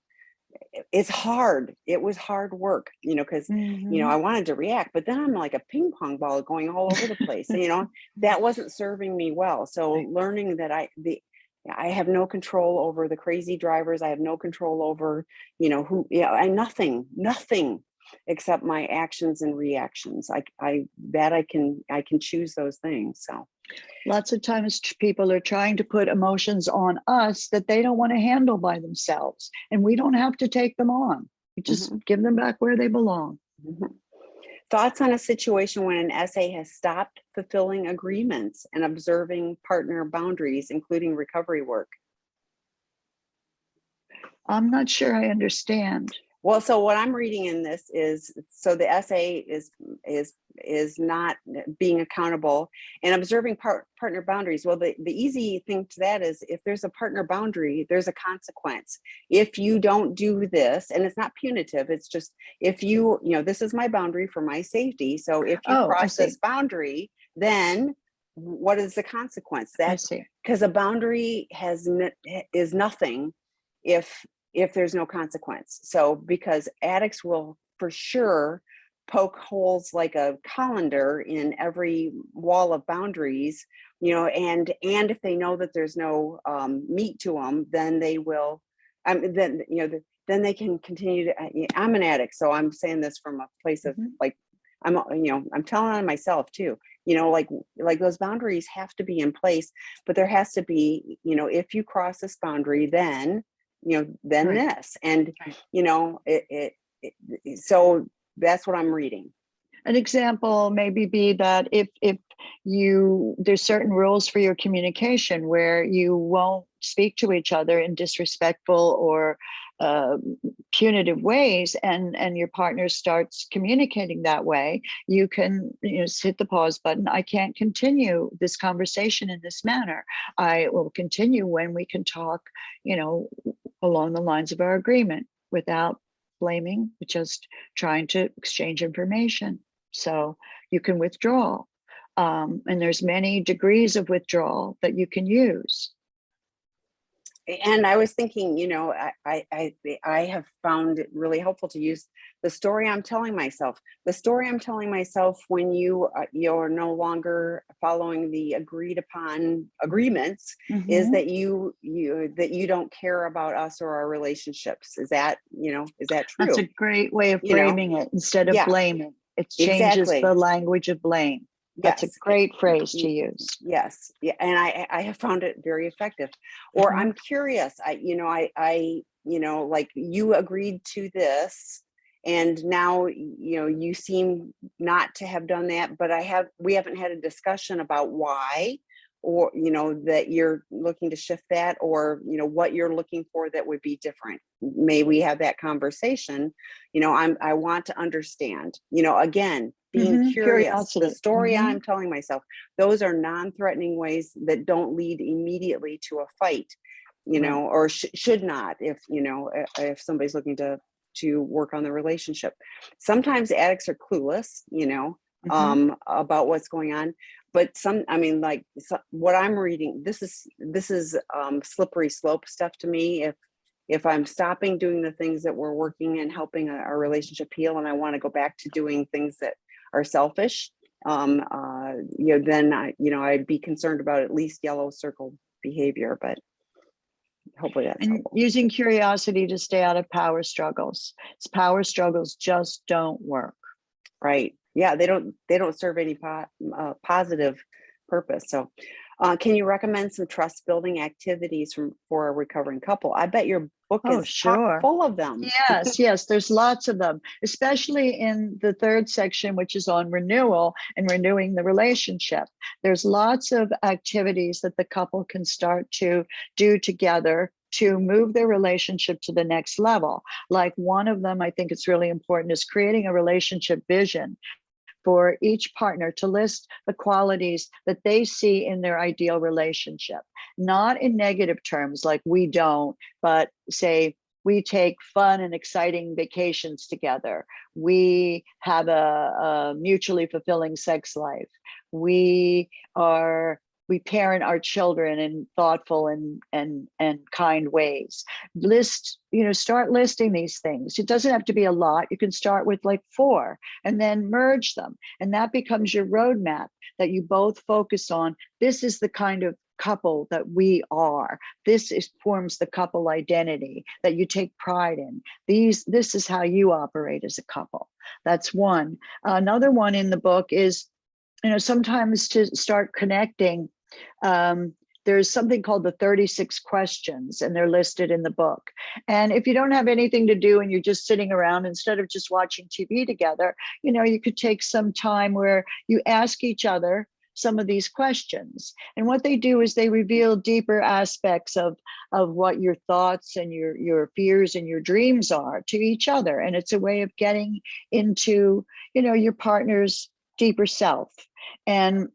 It's hard. It was hard work, because I wanted to react, but then I'm like a ping pong ball going all over the place. That wasn't serving me well. So learning that I have no control over the crazy drivers. I have no control over, nothing except my actions and reactions. I can choose those things. So lots of times people are trying to put emotions on us that they don't want to handle by themselves, and we don't have to take them on. We just give them back where they belong. Thoughts on a situation when an SA has stopped fulfilling agreements and observing partner boundaries, including recovery work? I'm not sure I understand. Well, so what I'm reading in this is, so the SA is not being accountable and observing partner boundaries. Well, the easy thing to that is, if there's a partner boundary, there's a consequence. If you don't do this, and it's not punitive, it's just, if this is my boundary for my safety. So if you cross this boundary, then what is the consequence? Because a boundary is nothing if there's no consequence. So because addicts will for sure poke holes like a colander in every wall of boundaries, and if they know that there's no meat to them, then they will, then they can continue to, I'm an addict, so I'm saying this from a place of like, I'm telling on myself too, like those boundaries have to be in place, but there has to be, if you cross this boundary, then this, and so that's what I'm reading. An example maybe be that if there's certain rules for your communication where you won't speak to each other in disrespectful or punitive ways, and your partner starts communicating that way, you can hit the pause button. I can't continue this conversation in this manner. I will continue when we can talk, along the lines of our agreement, without blaming, but just trying to exchange information. So you can withdraw. And there's many degrees of withdrawal that you can use. And I was thinking, I have found it really helpful to use the story I'm telling myself. The story I'm telling myself when you're no longer following the agreed upon agreements is that you don't care about us or our relationships. Is that true? That's a great way of framing it. Instead of blaming, it changes the language of blame. That's a Yes. great phrase to use. Yes. Yeah. And I have found it very effective. Or Mhm. I'm curious. Like you agreed to this and now, you seem not to have done that, but we haven't had a discussion about why, or, that you're looking to shift that, or, what you're looking for that would be different. May we have that conversation? I want to understand, again, being curious, the Curiosity. story Mhm. I'm telling myself, those are non-threatening ways that don't lead immediately to a fight, Right. or should not, if somebody's looking to work on the relationship. Sometimes addicts are clueless, Mhm. about what's going on. But what I'm reading, this is slippery slope stuff to me. If I'm stopping doing the things that were working and helping our relationship heal, and I want to go back to doing things that are selfish, then I'd be concerned about at least yellow circle behavior. But hopefully that's And helpful. using curiosity to stay out of power struggles. Power struggles just don't work. Right. Yeah, they don't serve any positive purpose. So, can you recommend some trust building activities for a recovering couple? I bet your book Oh, is chock sure. full of them. Yes, there's lots of them, especially in the third section, which is on renewal and renewing the relationship. There's lots of activities that the couple can start to do together to move their relationship to the next level. Like one of them, I think it's really important, is creating a relationship vision for each partner to list the qualities that they see in their ideal relationship, not in negative terms like we don't, but say, we take fun and exciting vacations together. We have a mutually fulfilling sex life. We are we parent our children in thoughtful and kind ways. Start listing these things. It doesn't have to be a lot. You can start with like 4 and then merge them. And that becomes your roadmap that you both focus on. This is the kind of couple that we are. Forms the couple identity that you take pride in. This is how you operate as a couple. That's one. Another one in the book is, sometimes to start connecting, there's something called the 36 questions, and they're listed in the book. And if you don't have anything to do and you're just sitting around, instead of just watching TV together, you could take some time where you ask each other some of these questions. And what they do is they reveal deeper aspects of what your thoughts and your fears and your dreams are to each other. And it's a way of getting into, your partner's deeper self. And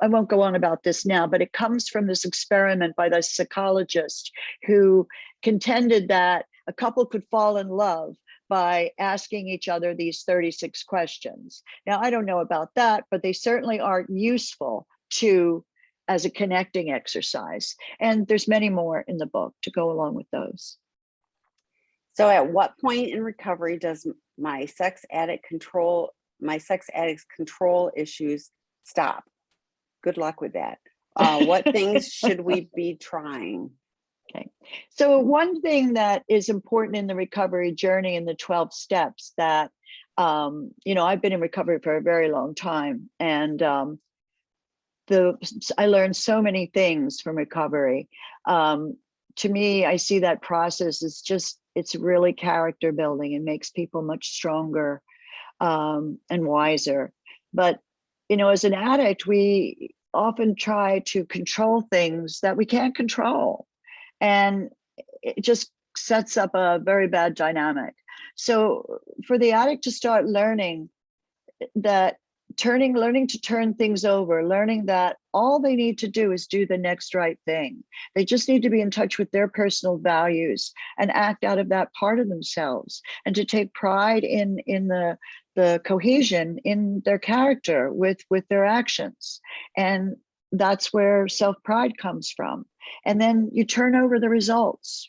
I won't go on about this now, but it comes from this experiment by the psychologist who contended that a couple could fall in love by asking each other these 36 questions. Now, I don't know about that, but they certainly are useful as a connecting exercise. And there's many more in the book to go along with those. So, at what point in recovery does my sex addict's control issues stop? Good luck with that. What things should we be trying? Okay. So one thing that is important in the recovery journey in the 12 steps that, I've been in recovery for a very long time, and I learned so many things from recovery. To me, I see that process as it's really character building and makes people much stronger and wiser. But, as an addict, we often try to control things that we can't control. And it just sets up a very bad dynamic. So for the addict to start learning that learning to turn things over, learning that all they need to do is do the next right thing. They just need to be in touch with their personal values and act out of that part of themselves, and to take pride in the cohesion in their character with their actions. And that's where self-pride comes from. And then you turn over the results,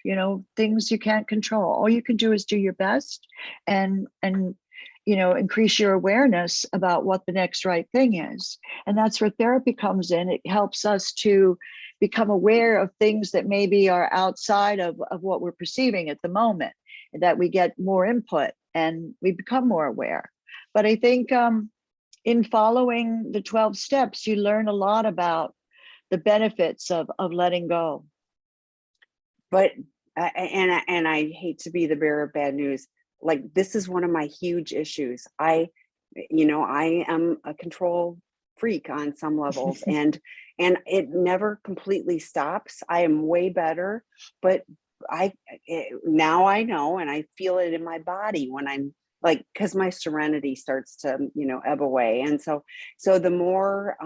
things you can't control. All you can do is do your best and increase your awareness about what the next right thing is. And that's where therapy comes in. It helps us to become aware of things that maybe are outside of what we're perceiving at the moment, that we get more input and we become more aware. But I think in following the 12 steps, you learn a lot about the benefits of letting go. But and I hate to be the bearer of bad news. Like, this is one of my huge issues. I am a control freak on some levels, and it never completely stops. I am way better, but now I know, and I feel it in my body when I'm like, because my serenity starts to ebb away. And so the more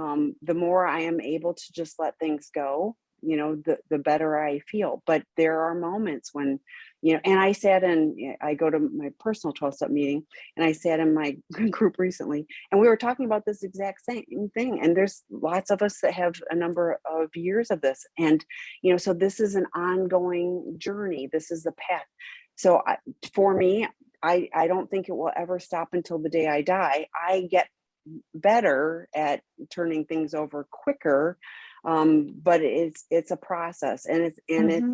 I am able to just let things go, the better I feel. But there are moments when, and I go to my personal 12-step meeting, and I sat in my group recently, and we were talking about this exact same thing. And there's lots of us that have a number of years of this. And, so this is an ongoing journey. This is the path. So for me, I don't think it will ever stop until the day I die. I get better at turning things over quicker, but it's a process, and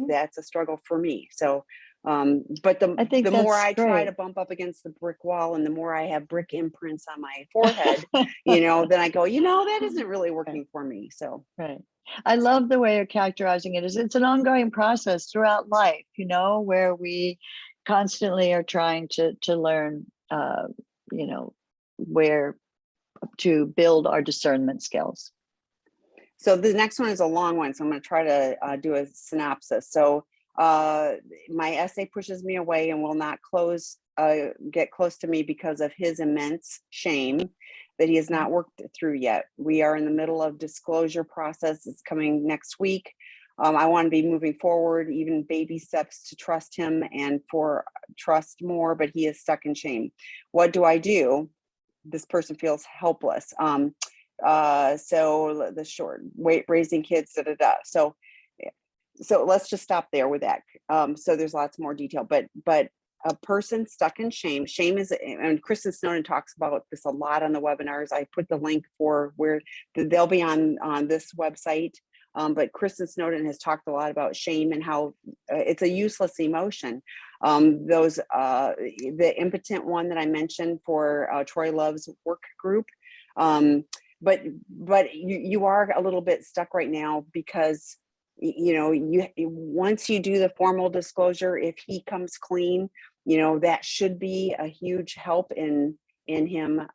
that's a struggle for me. So but I think the more that's I try to great. bump up against the brick wall, and the more I have brick imprints on my forehead, then I go, that isn't really working for me. So Right. I love the way you're characterizing it. It's an ongoing process throughout life, where we constantly are trying to learn, where to build our discernment skills. So the next one is a long one, so I'm going to try to do a synopsis. So my essay pushes me away and will not get close to me because of his immense shame that he has not worked through yet. We are in the middle of disclosure process. It's coming next week. I want to be moving forward, even baby steps to trust him and for trust more, but he is stuck in shame. What do I do? This person feels helpless. So the short weight, raising kids, So let's just stop there with that. So there's lots more detail, but a person stuck in shame. Shame is, and Kristen Snowden talks about this a lot on the webinars. I put the link for where they'll be on this website. But Kristen Snowden has talked a lot about shame and how it's a useless emotion. The impotent one that I mentioned for Troy Love's work group. But you are a little bit stuck right now because once you do the formal disclosure, if he comes clean, that should be a huge help in him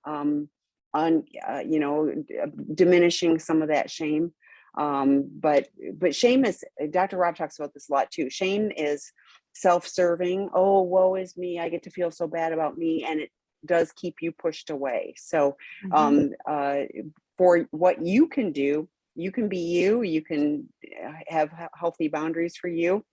diminishing some of that shame. But shame is, Dr. Rob talks about this a lot too. Shame is self-serving. Oh, woe is me, I get to feel so bad about me, and it does keep you pushed away. So for what you can do, you can be you can have healthy boundaries for you.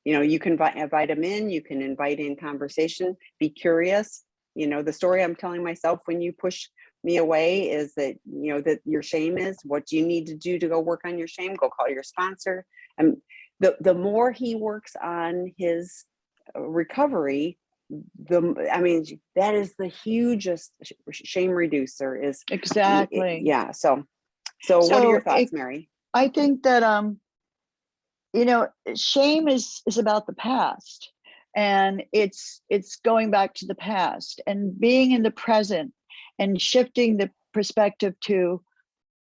You can invite them in, you can invite in conversation, be curious. The story I'm telling myself when you push me away is that, that your shame is, what do you need to do to go work on your shame? Go call your sponsor. And the more he works on his recovery, that is the hugest shame reducer is. Exactly. Yeah. So what are your thoughts, Mary? I think that, shame is about the past, and it's going back to the past and being in the present and shifting the perspective to,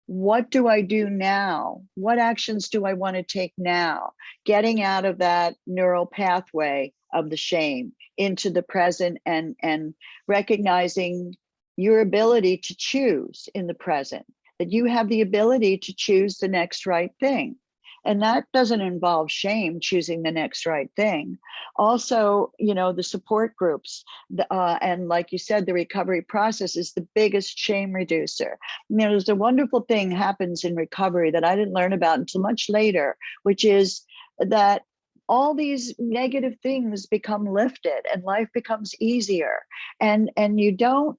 what do I do now? What actions do I want to take now? Getting out of that neural pathway of the shame into the present, and recognizing your ability to choose in the present, that you have the ability to choose the next right thing. And that doesn't involve shame, choosing the next right thing. Also, the support groups, and like you said, the recovery process is the biggest shame reducer. There's a wonderful thing happens in recovery that I didn't learn about until much later, which is that all these negative things become lifted and life becomes easier. And you don't,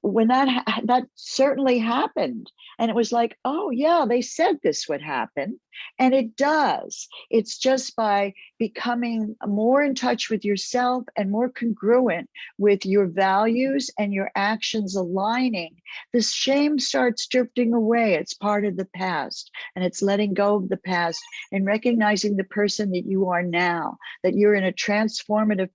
when that certainly happened, and it was like, oh yeah, they said this would happen, and it does. It's just by becoming more in touch with yourself and more congruent with your values and your actions aligning, this shame starts drifting away. It's part of the past, and it's letting go of the past and recognizing the person that you are now, that you're in a transformative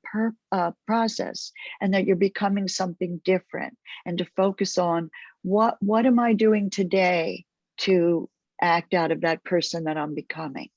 process, and that you're becoming something different, and to focus on what am I doing today to act out of that person that I'm becoming.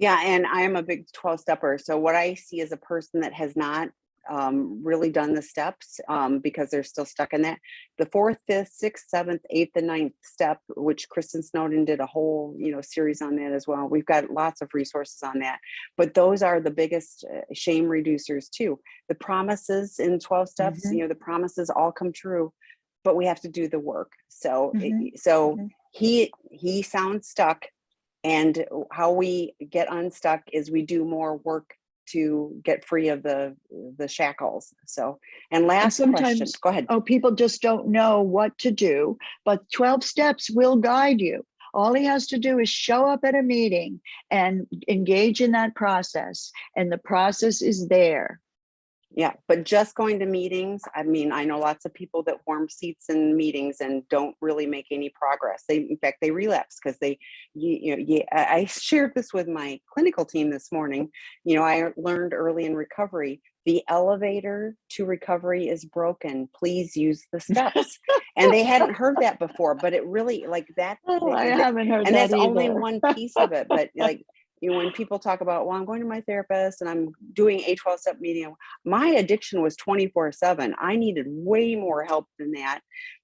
Yeah, and I am a big 12 stepper. So what I see is a person that has not really done the steps because they're still stuck in that. The fourth, fifth, sixth, seventh, eighth, and ninth step, which Kristen Snowden did a whole series on that as well. We've got lots of resources on that, but those are the biggest shame reducers too. The promises in 12 steps, the promises all come true, but we have to do the work. So he sounds stuck. And how we get unstuck is we do more work to get free of the shackles. So, and last question, go ahead. Oh, people just don't know what to do, but 12 steps will guide you. All he has to do is show up at a meeting and engage in that process, and the process is there. Yeah, but just going to meetings, I mean, I know lots of people that warm seats in meetings and don't really make any progress. In fact, they relapse because I shared this with my clinical team this morning. I learned early in recovery, the elevator to recovery is broken. Please use the steps. And they hadn't heard that before, but it really like that. I haven't heard that. And that's either. only one piece of it, but like, when people talk about, well, I'm going to my therapist and I'm doing a 12-step meeting, my addiction was 24/7. I needed way more help than that,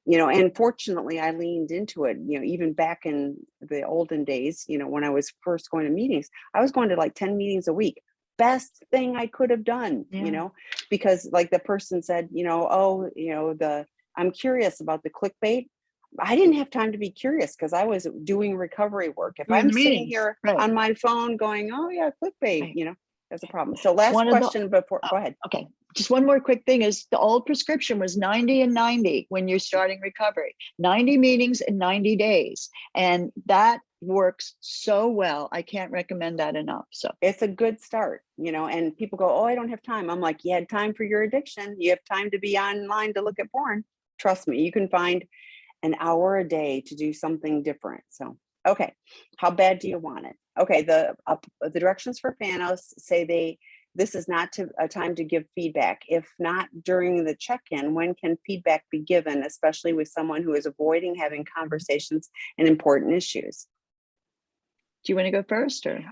and fortunately I leaned into it, even back in the olden days, when I was first going to meetings, I was going to like 10 meetings a week. Best thing I could have done, because like the person said, I'm curious about the clickbait. I didn't have time to be curious because I was doing recovery work. If I'm sitting here on my phone going, oh yeah, clickbait, that's a problem. So last question before, go ahead. Okay. Just one more quick thing is the old prescription was 90 and 90 when you're starting recovery, 90 meetings in 90 days. And that works so well. I can't recommend that enough. So it's a good start, and people go, oh, I don't have time. I'm like, you had time for your addiction. You have time to be online to look at porn. Trust me, you can find an hour a day to do something different. So, okay, how bad do you want it? Okay, the directions for Fanos say this is not a time to give feedback. If not during the check-in, when can feedback be given, especially with someone who is avoiding having conversations and important issues? Do you want to go first, or?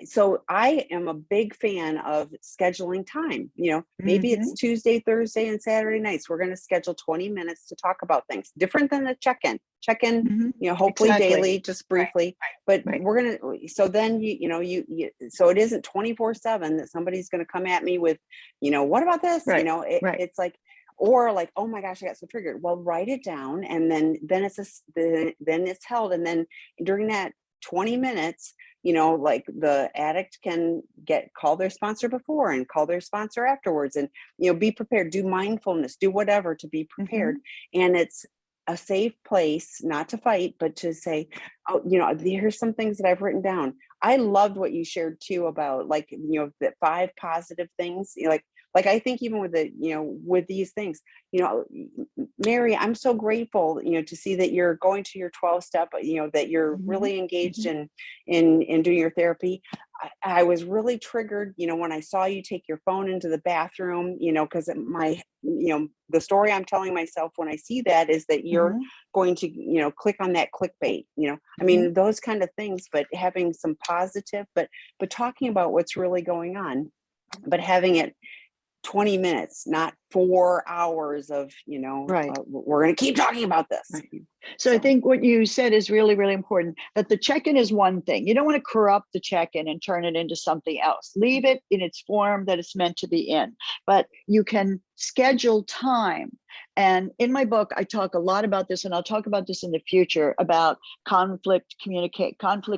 So I am a big fan of scheduling time. Maybe it's Tuesday, Thursday, and Saturday nights. We're going to schedule 20 minutes to talk about things different than the check-in. Hopefully daily, just briefly. Right. But we're going to. So then so it isn't 24/7 that somebody's going to come at me with, what about this? Right. It's like. Or like, oh my gosh, I got so triggered. Well, write it down, and then it's held, and then during that 20 minutes, like the addict can call their sponsor before and call their sponsor afterwards, and be prepared, do mindfulness, do whatever to be prepared. And it's a safe place, not to fight, but to say, oh, here's some things that I've written down. I loved what you shared too about like, the 5 positive things, like I think even with with these things, Mary, I'm so grateful, to see that you're going to your 12-step, that you're really engaged in doing your therapy. I was really triggered, when I saw you take your phone into the bathroom, because the story I'm telling myself when I see that is that you're going to, click on that clickbait, I mean, those kind of things, but having some positive, but talking about what's really going on, but having it 20 minutes, not 4 hours of, we're going to keep talking about this. Right. So I think what you said is really, really important, that the check-in is one thing. You don't want to corrupt the check-in and turn it into something else. Leave it in its form that it's meant to be in, but you can schedule time. And in my book, I talk a lot about this, and I'll talk about this in the future, about conflict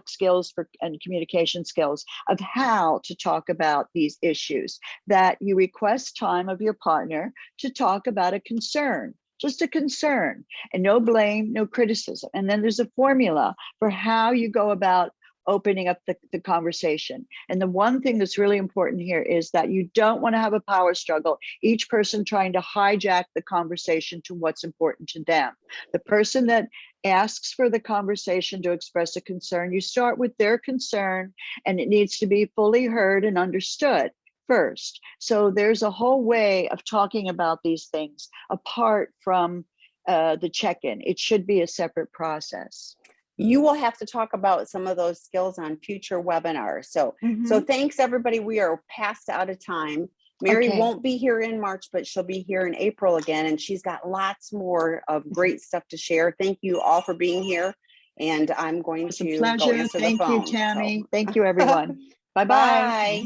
skills and communication skills of how to talk about these issues, that you request time of your partner to talk about a concern. Just a concern, and no blame, no criticism. And then there's a formula for how you go about opening up the conversation. And the one thing that's really important here is that you don't want to have a power struggle, each person trying to hijack the conversation to what's important to them. The person that asks for the conversation to express a concern, you start with their concern, and it needs to be fully heard and understood first. So there's a whole way of talking about these things apart from the check-in. It should be a separate process. You will have to talk about some of those skills on future webinars. So thanks everybody. We are past out of time. Mary won't be here in March, but she'll be here in April again, and she's got lots more of great stuff to share. Thank you all for being here, and I'm going to go answer the phone. Thank you, Tammy. Thank you, everyone. Bye-bye. Bye.